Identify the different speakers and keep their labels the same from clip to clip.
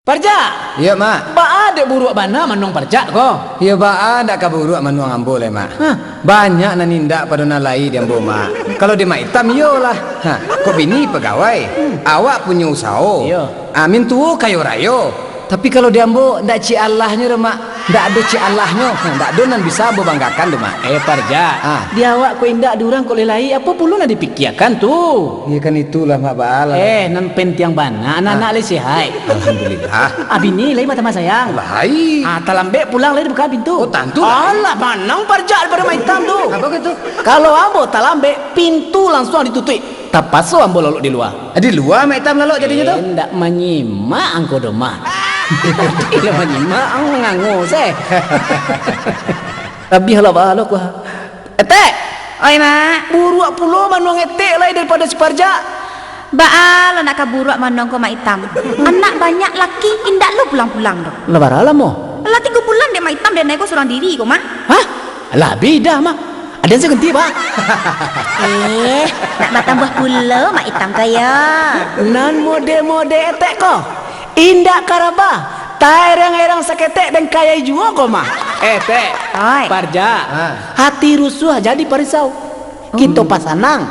Speaker 1: Parja,
Speaker 2: Iya mak.
Speaker 1: ba ada buruk mana manong parja ko?
Speaker 2: Iya ba ada kaburu manuang ambo le mak.
Speaker 1: Hah?
Speaker 2: Banyak na nindak pada nalai di ambo mak. Kalau di mak hitam yo lah. Kok bini pegawai. Awak punya usaha.
Speaker 1: Iya.
Speaker 2: Amin tuh kayo rayo. Tapi kalau di ambo ndak ci Allahnya mak. Ndak ada ci Allahnya. Ndak ada nan bisa ambo banggakan do mak.
Speaker 1: Parja, di awak ko indak durang ko lelai apa pulu na dipikirkan tuh.
Speaker 2: Iya kan itulah mak baal.
Speaker 1: Nan pentiang bana, anak-anak le sehai.
Speaker 2: Alhamdulillah.
Speaker 1: Abini lai mata sayang.
Speaker 2: Lahai.
Speaker 1: Talambe pulang lai buka pintu.
Speaker 2: Oh, tantu.
Speaker 1: Alah, manang parja daripada main hitam tuh.
Speaker 2: Apa gitu?
Speaker 1: Kalau ambo talambe, pintu langsung ditutup. Tapaso ambo lalu di luar.
Speaker 2: Di luar mak hitam lalu jadinya tuh.
Speaker 1: Ndak menyimak angko domah. Tidak menyimak ang ngango seh. Tapi halah ku. Etek.
Speaker 3: Oi mak,
Speaker 1: Buruak pulo manuang etek lai daripada si Parja.
Speaker 3: baal anak kaburuak manong ko maitam. Anak banyak laki indak lu pulang-pulang dong.
Speaker 1: Lebar alam mo.
Speaker 3: Lah 3 bulan dia maitam dan naik ko seorang diri ko mah.
Speaker 1: Hah? Lah beda mah. Ada yang ganti ba?
Speaker 3: Nak matambah pula maitam kaya.
Speaker 1: Nan mode-mode etek ko. Indak karaba. Tairang-erang saketek dan kaya juga ko mah. Etek.
Speaker 3: Oi.
Speaker 1: Parja. Hati rusuh jadi parisau. Kita pasanang.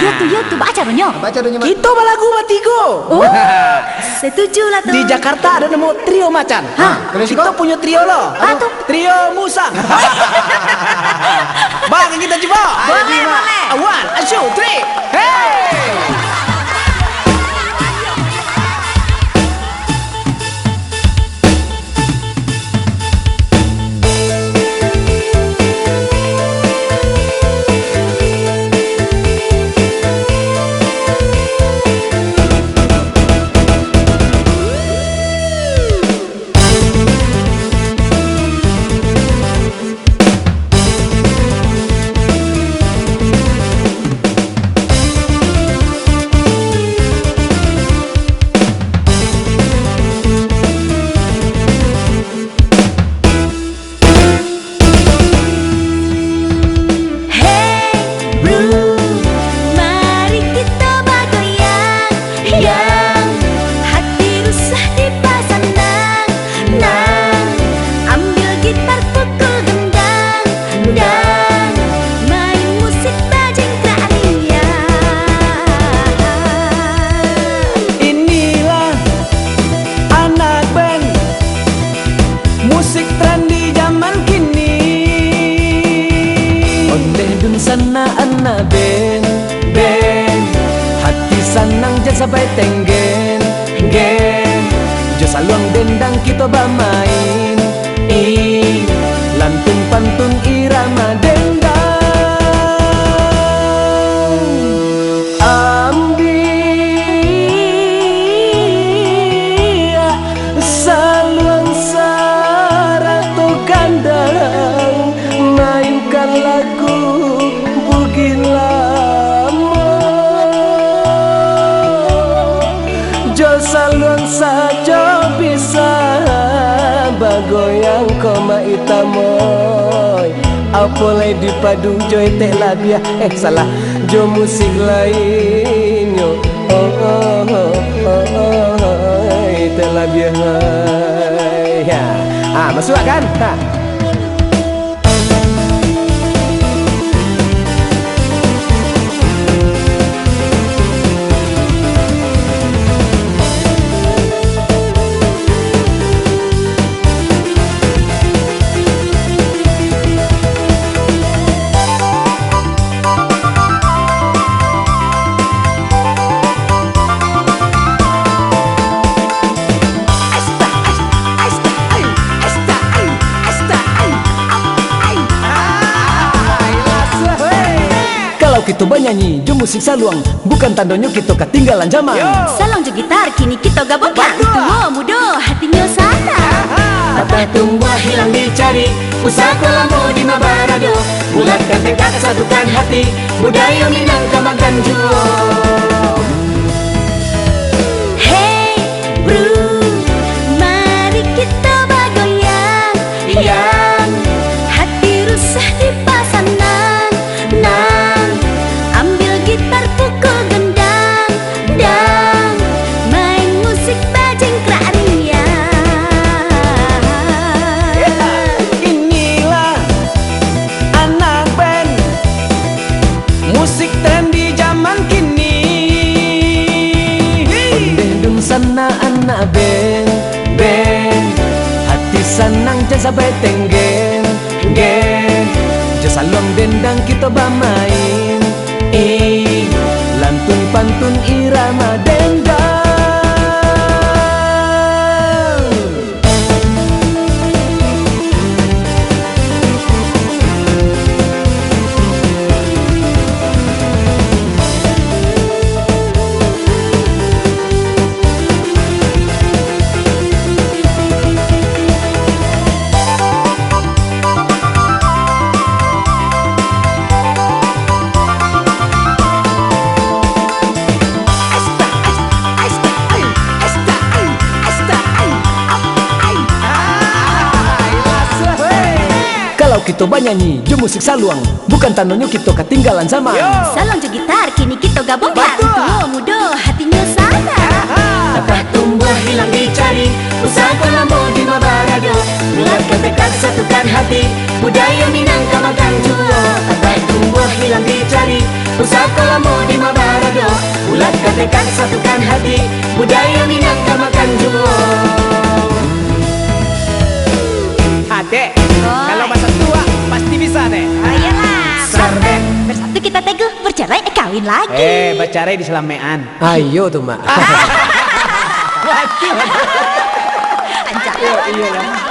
Speaker 3: Ya tu baca ronyo.
Speaker 2: Baca dunya mak.
Speaker 1: Kita balagu matigo.
Speaker 3: Oh, setuju lah tu.
Speaker 1: Di Jakarta ada nemu trio macan.
Speaker 2: terus
Speaker 1: Kita punya trio lo.
Speaker 3: Apa tuh?
Speaker 1: Trio musang. Bang, kita coba.
Speaker 3: Boleh, boleh.
Speaker 1: 1, 2, 3. Hey!
Speaker 3: Mari kita bergoyang, yang hati rusah dipasandang. Nang, ambil gitar pukul gendang, dan main musik bajing Aria.
Speaker 1: Inilah anak band musik tren di zaman kini. Oleh dun sana anak band hati sanang jasa sampai tenggen jo saluang dendang kita bermain lantun pantun irama dendang. Saluang saratu kandang, mainkan lagu bugin lama. Jo saluang saja bisa bagoyang koma itamoy. Apolai dipadu jo teh labia salah jo musik lain yo. Teh labia ya. Masuk kan? Kalau kita bernyanyi jo musik saluang, bukan tandanya kita ketinggalan zaman.
Speaker 3: Salong jo gitar kini kita gabungkan. Tua muda hatinya sana.
Speaker 1: Patah tumbuh hilang dicari, usaha kolamu di Mabarado. Bulatkan tekad satukan hati, budaya Minang kembangkan jua.
Speaker 3: Hey bro, mari kita bergoyang, yang hati rusah dipasandang. Nang, ambil gitar pukul gendang, dan main musik bajing Aria.
Speaker 2: sana anak ben hati senang jangan sampai tenggen Jasa long dendang kita bermain lantun pantun irama dendang Kalau kita banyanyi, jo musik saluang bukan tandanya kita ketinggalan zaman.
Speaker 3: Salong jo gitar, kini kita gabungkan. Tua muda, hatinya sana.
Speaker 1: Dapat tumbuh hilang dicari, usaha kolamu di Mabarado. Bulatkan tekad, satukan hati, budaya Minangka makan jua. Dapat tumbuh hilang dicari, usaha kolamu di Mabarado. Bulatkan tekad, satukan hati, budaya Minangka makan jua.
Speaker 4: Adek, kalau masa tua pasti bisa deh.
Speaker 3: Oh iyalah. Sarden. Bersatu kita teguh, bercerai kawin lagi.
Speaker 4: Bercerai di Selamean.
Speaker 2: Ayo tuh mak.
Speaker 3: Anjay.
Speaker 4: Iya lah.